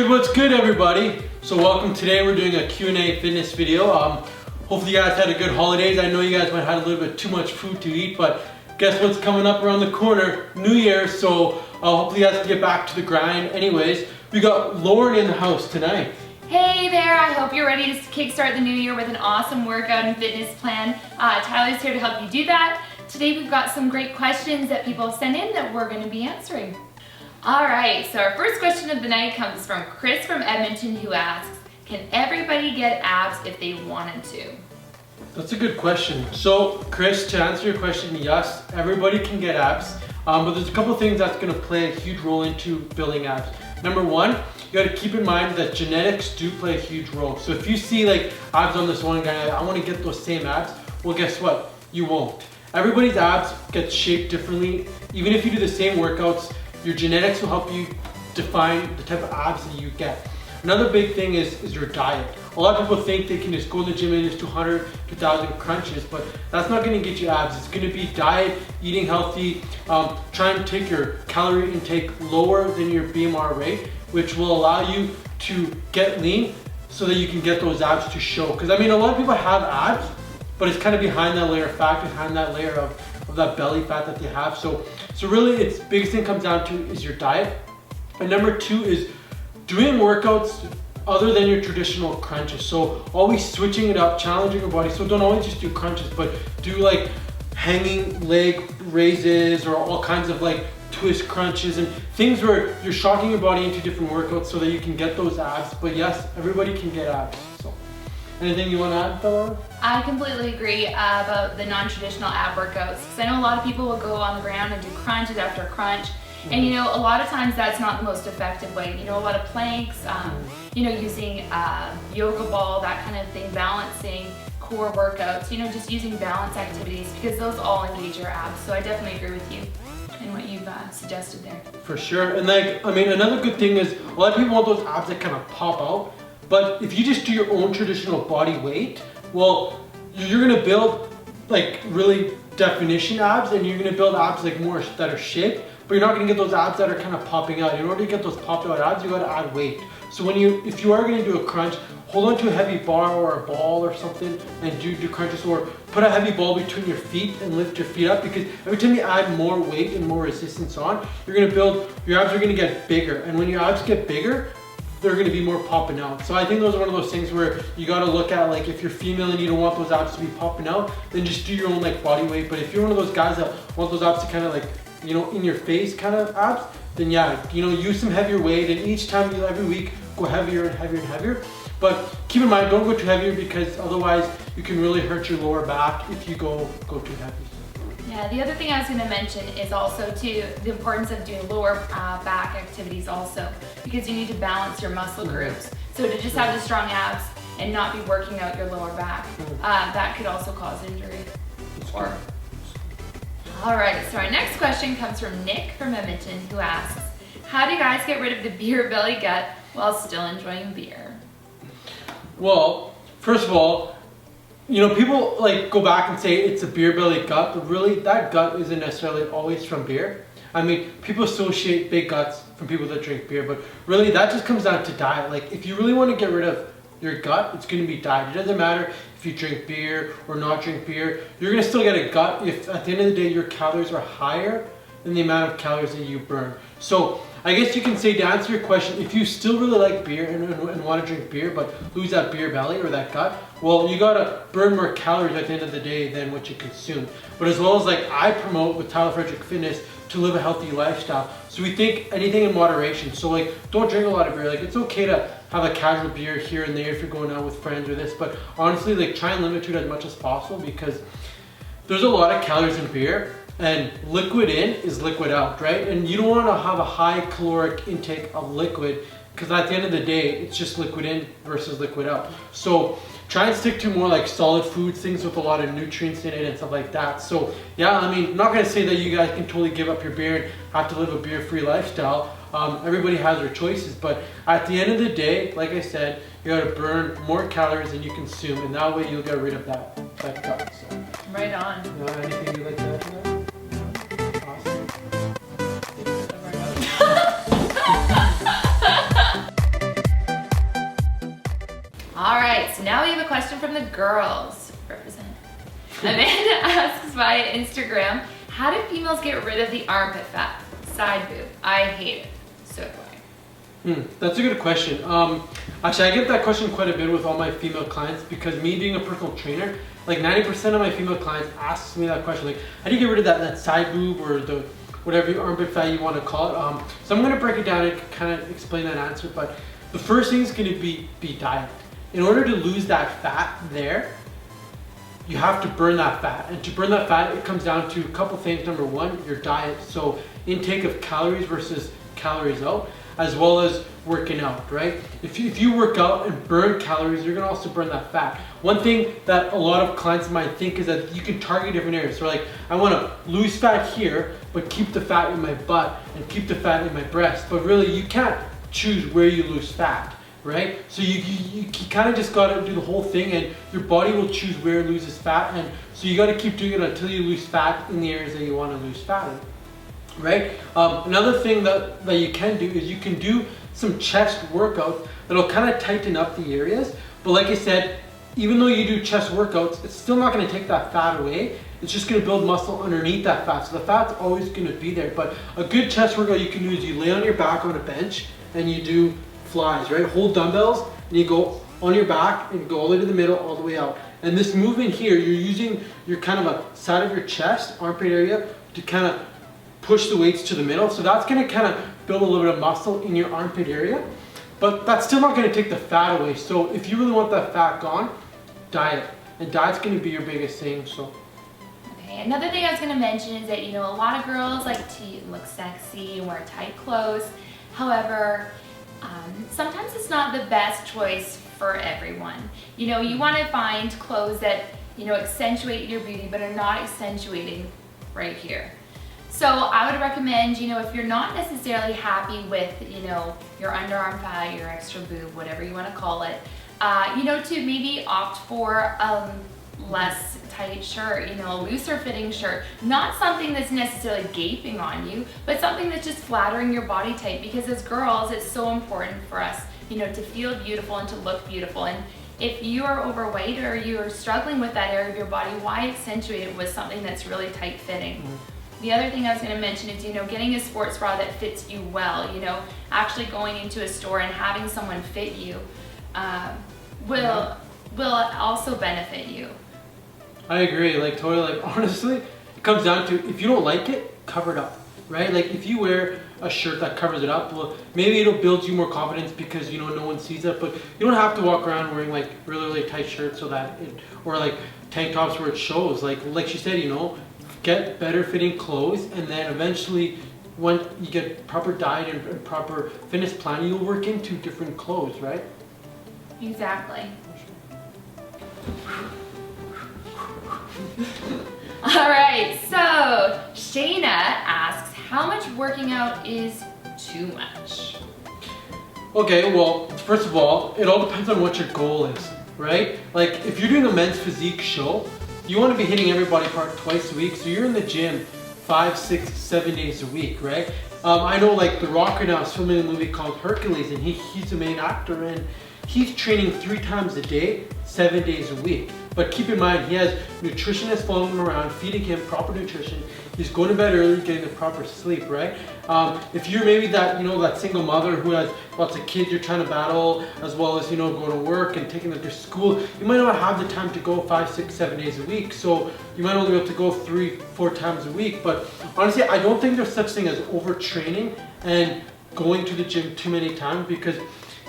What's good everybody? So welcome. Today we're doing a Q&A fitness video. Hopefully you guys had a good holidays. I know you guys might have had a little bit too much food to eat, but guess what's coming up around the corner? New Year, so hopefully you guys can get back to the grind. Anyways, we got Lauren in the house tonight. Hey there, I hope you're ready to kickstart the new year with an awesome workout and fitness plan. Tyler's here to help you do that. Today we've got some great questions that people have sent in that we're going to be answering. Alright, so our first question of the night comes from Chris from Edmonton, who asks, can everybody get abs if they wanted to? That's a good question. So Chris, to answer your question, yes, everybody can get abs, but there's a couple things that's going to play a huge role into building abs. Number one, you got to keep in mind that genetics do play a huge role. So if you see like abs on this one guy, I want to get those same abs, well guess what? You won't. Everybody's abs get shaped differently. Even if you do the same workouts, your genetics will help you define the type of abs that you get. Another big thing is your diet. A lot of people think they can just go to the gym and just 200, 2,000 crunches, but that's not going to get you abs. It's going to be diet, eating healthy, try and take your calorie intake lower than your BMR rate, which will allow you to get lean so that you can get those abs to show. Because I mean, a lot of people have abs, but it's kind of behind that layer of fat, behind that layer of that belly fat that they have. So really, its biggest thing comes down to is your diet. And number two is doing workouts other than your traditional crunches. So always switching it up, challenging your body. So don't always just do crunches, but do like hanging leg raises or all kinds of like twist crunches and things where you're shocking your body into different workouts so that you can get those abs. But yes, everybody can get abs. So anything you want to add, Bella? I completely agree about the non-traditional ab workouts, because I know a lot of people will go on the ground and do crunches after crunch. And you know, a lot of times that's not the most effective way. You know, a lot of planks, you know, using yoga ball, that kind of thing, balancing core workouts, you know, just using balance activities, because those all engage your abs. So I definitely agree with you and what you've suggested there. For sure. And like, I mean, another good thing is a lot of people want those abs that kind of pop out. But if you just do your own traditional body weight, well, you're gonna build like really definition abs, and you're gonna build abs like more that are shaped, but you're not gonna get those abs that are kind of popping out. In order to get those popped out abs, you gotta add weight. So if you are gonna do a crunch, hold on to a heavy bar or a ball or something and do crunches, or put a heavy ball between your feet and lift your feet up, because every time you add more weight and more resistance on, you're gonna build, your abs are gonna get bigger. And when your abs get bigger, they're going to be more popping out. So I think those are one of those things where you got to look at, like, if you're female and you don't want those abs to be popping out, then just do your own like body weight. But if you're one of those guys that want those abs to kind of like, you know, in your face kind of abs, then yeah, you know, use some heavier weight, and each time every week go heavier and heavier and heavier. But keep in mind, don't go too heavy, because otherwise you can really hurt your lower back if you go too heavy. Yeah, the other thing I was going to mention is also too the importance of doing lower back activities also, because you need to balance your muscle groups. So to just have the strong abs and not be working out your lower back, that could also cause injury. Alright, so our next question comes from Nick from Edmonton, who asks, how do you guys get rid of the beer belly gut while still enjoying beer? Well, first of all, you know, people like go back and say it's a beer belly gut, but really that gut isn't necessarily always from beer. I mean, people associate big guts from people that drink beer, but really that just comes down to diet. Like, if you really want to get rid of your gut, it's going to be diet. It doesn't matter if you drink beer or not drink beer. You're going to still get a gut if at the end of the day your calories are higher than the amount of calories that you burn. So I guess you can say, to answer your question, if you still really like beer and want to drink beer but lose that beer belly or that gut, Well, you gotta burn more calories at the end of the day than what you consume. But as well as like I promote with Tyler Frederick Fitness to live a healthy lifestyle. So we think anything in moderation. So like, don't drink a lot of beer. Like it's okay to have a casual beer here and there if you're going out with friends or this, but honestly, like try and limit to it as much as possible because there's a lot of calories in beer and liquid in is liquid out, right? And you don't want to have a high caloric intake of liquid because at the end of the day, it's just liquid in versus liquid out. So try and stick to more like solid foods, things with a lot of nutrients in it and stuff like that. So yeah, I mean, I'm not gonna say that you guys can totally give up your beer and have to live a beer-free lifestyle. Everybody has their choices, but at the end of the day, like I said, you gotta burn more calories than you consume, and that way you'll get rid of that gut. So, Right on. anything you'd like to add to that? Awesome. All right, so now we have a question from the girls. Represent. Amanda asks via Instagram, how do females get rid of the armpit fat? Side boob. I hate it. So do I. That's a good question. Actually, I get that question quite a bit with all my female clients because me being a personal trainer, like 90% of my female clients asks me that question, like, how do you get rid of that side boob or the whatever armpit fat you want to call it? So I'm going to break it down and kind of explain that answer, but the first thing is going to be diet. In order to lose that fat there, you have to burn that fat. And to burn that fat, it comes down to a couple things. Number one, your diet. So intake of calories versus calories out, as well as working out, right? If you work out and burn calories, you're gonna also burn that fat. One thing that a lot of clients might think is that you can target different areas. So like, I wanna lose fat here, but keep the fat in my butt and keep the fat in my breast. But really, you can't choose where you lose fat, right? So you kind of just gotta do the whole thing and your body will choose where it loses fat. And so you gotta keep doing it until you lose fat in the areas that you wanna lose fat in. Right? Another thing that you can do is you can do some chest workouts that'll kind of tighten up the areas. But like I said, even though you do chest workouts, it's still not going to take that fat away. It's just going to build muscle underneath that fat. So the fat's always going to be there. But a good chest workout you can do is you lay on your back on a bench and you do flies, right? Hold dumbbells and you go on your back and go all the way to the middle, all the way out. And this movement here, you're using your kind of a side of your chest, armpit area, to kind of push the weights to the middle. So that's gonna kind of build a little bit of muscle in your armpit area, but that's still not gonna take the fat away. So if you really want that fat gone, diet. And diet's gonna be your biggest thing, so. Okay, another thing I was gonna mention is that, you know, a lot of girls like to look sexy and wear tight clothes. However, sometimes it's not the best choice for everyone. You know, you wanna find clothes that, you know, accentuate your beauty, but are not accentuating right here. So I would recommend, you know, if you're not necessarily happy with, you know, your underarm fat, your extra boob, whatever you want to call it, you know, to maybe opt for a less tight shirt, you know, a looser fitting shirt, not something that's necessarily gaping on you, but something that's just flattering your body type, because as girls, it's so important for us, you know, to feel beautiful and to look beautiful. And if you are overweight or you are struggling with that area of your body, why accentuate it with something that's really tight fitting? The other thing I was going to mention is, you know, getting a sports bra that fits you well, you know, actually going into a store and having someone fit you will also benefit you. I agree, like totally, like honestly, it comes down to if you don't like it, cover it up, right? Like if you wear a shirt that covers it up, well, maybe it'll build you more confidence because, you know, no one sees it, but you don't have to walk around wearing like really tight shirts so that it, or like tank tops where it shows, like she said, you know, get better fitting clothes, and then eventually when you get proper diet and proper fitness plan, you'll work into different clothes, right? Exactly. All right, so Shayna asks, how much working out is too much? Okay, well, first of all, it all depends on what your goal is, right? Like if you're doing a men's physique show, you want to be hitting every body part twice a week, so you're in the gym 5, 6, 7 days a week, right? I know like The Rock right now is filming a movie called Hercules, and he's the main actor, and he's training 3 times a day, 7 days a week. But keep in mind, he has nutritionists following him around, feeding him proper nutrition. He's going to bed early, getting the proper sleep, right? If you're maybe that, that single mother who has lots of kids you're trying to battle, as well as, going to work and taking them to school, you might not have the time to go 5, 6, 7 days a week. So you might only be able to go 3, 4 times a week. But honestly, I don't think there's such thing as overtraining and going to the gym too many times, because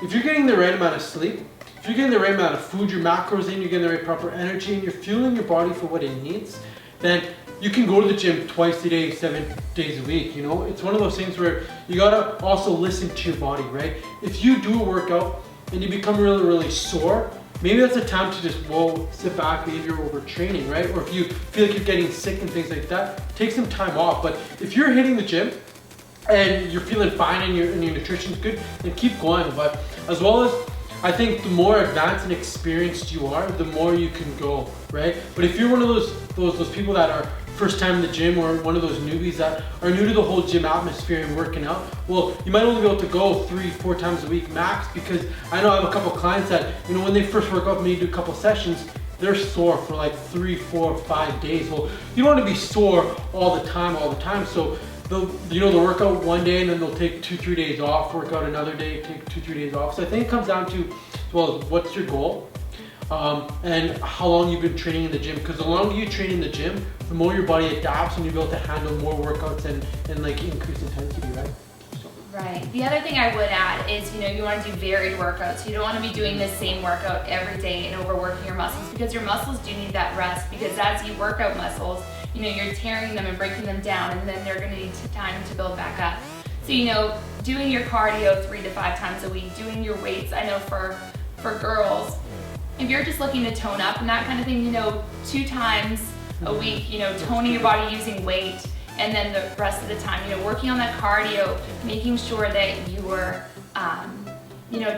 if you're getting the right amount of sleep, if you're getting the right amount of food, your macros in, you're getting the right proper energy, and you're fueling your body for what it needs, then you can go to the gym twice a day, 7 days a week. It's one of those things where you gotta also listen to your body, right? If you do a workout and you become really, really sore, maybe that's a time to just, sit back, maybe you're overtraining, right? Or if you feel like you're getting sick and things like that, take some time off. But if you're hitting the gym and you're feeling fine and your nutrition's good, then keep going. But as well as, I think the more advanced and experienced you are, the more you can go, right? But if you're one of those people that are first time in the gym, or one of those newbies that are new to the whole gym atmosphere and working out, well, you might only be able to go 3, 4 times a week max, because I know I have a couple clients that, when they first work out, maybe do a couple sessions, they're sore for like 3, 4, 5 days. Well, you don't want to be sore all the time. So they'll work out one day and then they'll take 2, 3 days off, work out another day, take 2, 3 days off. So I think it comes down to, what's your goal? And how long you've been training in the gym, because the longer you train in the gym, the more your body adapts and you'll be able to handle more workouts and like increase intensity, right? Right. The other thing I would add is, you want to do varied workouts. You don't want to be doing the same workout every day and overworking your muscles, because your muscles do need that rest, because as you work out muscles, you're tearing them and breaking them down, and then they're going to need time to build back up. So, doing your cardio 3 to 5 times a week, doing your weights, I know for girls, if you're just looking to tone up and that kind of thing, 2 times a week, toning your body using weight, and then the rest of the time, working on that cardio, making sure that you are,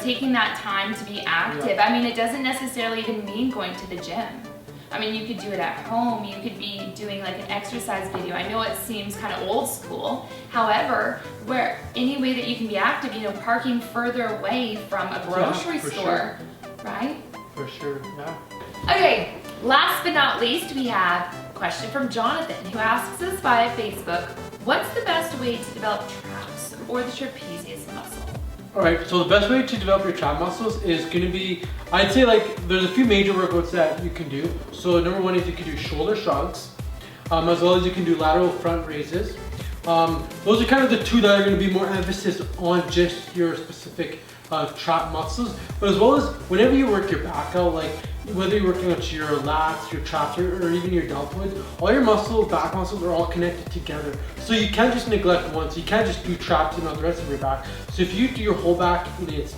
taking that time to be active. Yeah. I mean, it doesn't necessarily even mean going to the gym. I mean, you could do it at home. You could be doing like an exercise video. I know it seems kind of old school. However, where any way that you can be active, parking further away from a grocery store, right? For sure, yeah. Okay, last but not least, we have a question from Jonathan, who asks us via Facebook, what's the best way to develop traps or the trapezius muscle? Alright, so the best way to develop your trap muscles is going to be, I'd say there's a few major workouts that you can do. So number one is you can do shoulder shrugs, as well as you can do lateral front raises. Those are kind of the two that are going to be more emphasis on just your specific trap muscles. But as well as whenever you work your back out, like whether you're working out your lats, your traps, or even your deltoids, all your back muscles are all connected together. So you can't just neglect one. So you can't just do traps and not the rest of your back. So if you do your whole back in its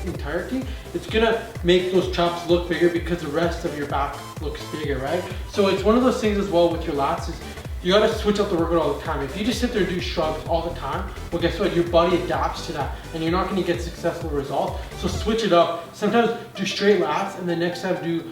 entirety, it's gonna make those traps look bigger because the rest of your back looks bigger, right? So it's one of those things as well with your lats is you gotta switch up the workout all the time. If you just sit there and do shrugs all the time, well, guess what? Your body adapts to that and you're not gonna get successful results. So switch it up. Sometimes do straight lats and then next time do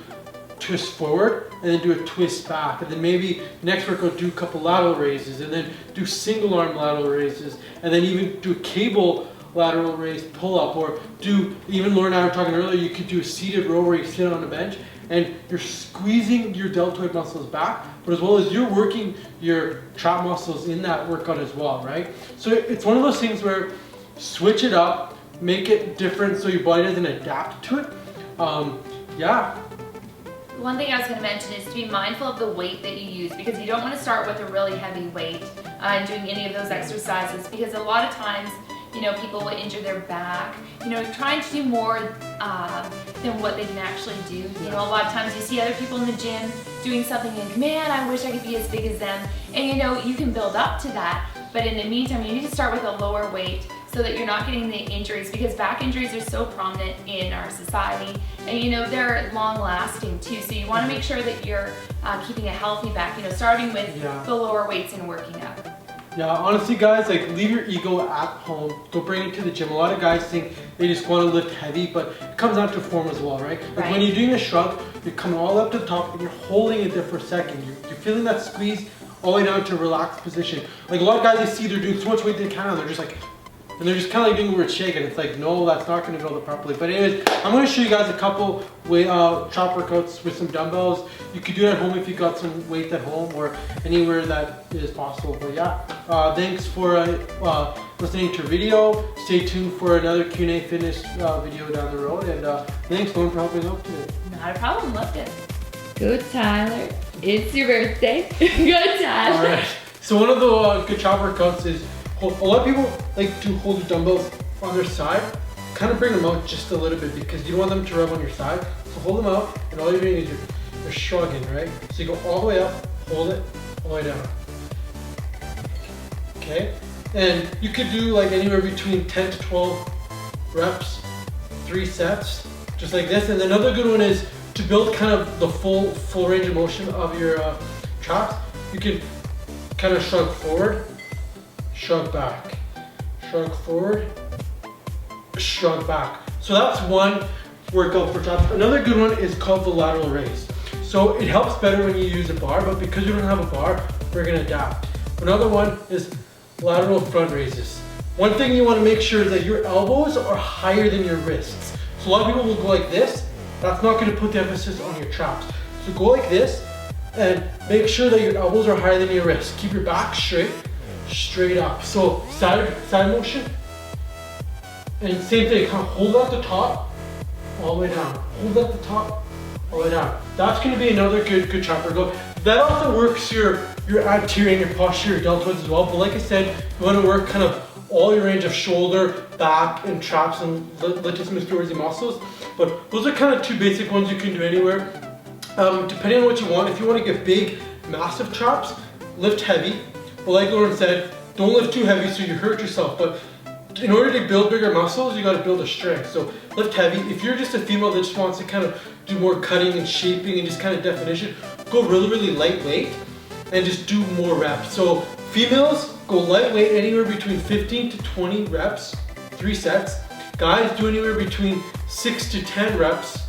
twist forward and then do a twist back. And then maybe next workout do a couple lateral raises and then do single arm lateral raises and then even do a cable lateral raise pull up, or Lauren and I were talking earlier, you could do a seated row where you sit on a bench and you're squeezing your deltoid muscles back, but as well as you're working your trap muscles in that workout as well, right? So it's one of those things where switch it up, make it different so your body doesn't adapt to it. Yeah. One thing I was going to mention is to be mindful of the weight that you use, because you don't want to start with a really heavy weight and doing any of those exercises, because a lot of times people will injure their back, trying to do more than what they can actually do. A lot of times you see other people in the gym doing something and man, I wish I could be as big as them. And you can build up to that, but in the meantime, you need to start with a lower weight so that you're not getting the injuries, because back injuries are so prominent in our society, and they're long lasting too. So you want to make sure that you're keeping a healthy back, starting with the lower weights and working up. Yeah, honestly guys, leave your ego at home. Don't bring it to the gym. A lot of guys think they just want to lift heavy, but it comes down to form as well, right? When you're doing a shrug, you're coming all up to the top and you're holding it there for a second. You're feeling that squeeze all the way down to a relaxed position. A lot of guys I see, they're doing so much weight they can and they're just And they're just kind of like doing a weird shake, and it's like, no, that's not going to build it properly. But anyways, I'm going to show you guys a couple chop workouts with some dumbbells. You could do it at home if you got some weight at home or anywhere that is possible. But yeah, thanks for listening to our video. Stay tuned for another Q&A fitness video down the road. And thanks, Lauren, for helping out today. Not a problem, loved it. Go Tyler, it's your birthday. Go Tyler. All right, so one of the good chop workouts is, a lot of people like to hold the dumbbells on their side, kind of bring them out just a little bit because you don't want them to rub on your side. So hold them out, and all you're doing is you're shrugging, right? So you go all the way up, hold it, all the way down. Okay? And you could do like anywhere between 10 to 12 reps, 3 sets, just like this. And another good one is to build kind of the full range of motion of your traps. You can kind of shrug forward, shrug back, shrug forward, shrug back. So that's one workout for traps. Another good one is called the lateral raise. So it helps better when you use a bar, but because you don't have a bar, we're gonna adapt. Another one is lateral front raises. One thing you wanna make sure is that your elbows are higher than your wrists. So a lot of people will go like this. That's not gonna put the emphasis on your traps. So go like this and make sure that your elbows are higher than your wrists. Keep your back straight up. So side motion. And same thing, kind of hold at the top, all the way down. Hold at the top, all the way down. That's gonna be another good chop workout. That also works your anterior and your posterior deltoids as well. But like I said, you wanna work kind of all your range of shoulder, back, and traps and latissimus dorsi muscles. But those are kind of 2 basic ones you can do anywhere. Depending on what you want, if you want to get big, massive traps, lift heavy. But like Lauren said, don't lift too heavy so you hurt yourself. But in order to build bigger muscles, you got to build a strength. So lift heavy. If you're just a female that just wants to kind of do more cutting and shaping and just kind of definition, go really lightweight and just do more reps. So females, go lightweight anywhere between 15 to 20 reps, 3 sets. Guys, do anywhere between 6 to 10 reps,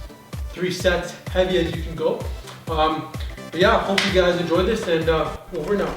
3 sets, heavy as you can go. But yeah, hope you guys enjoyed this, and over now.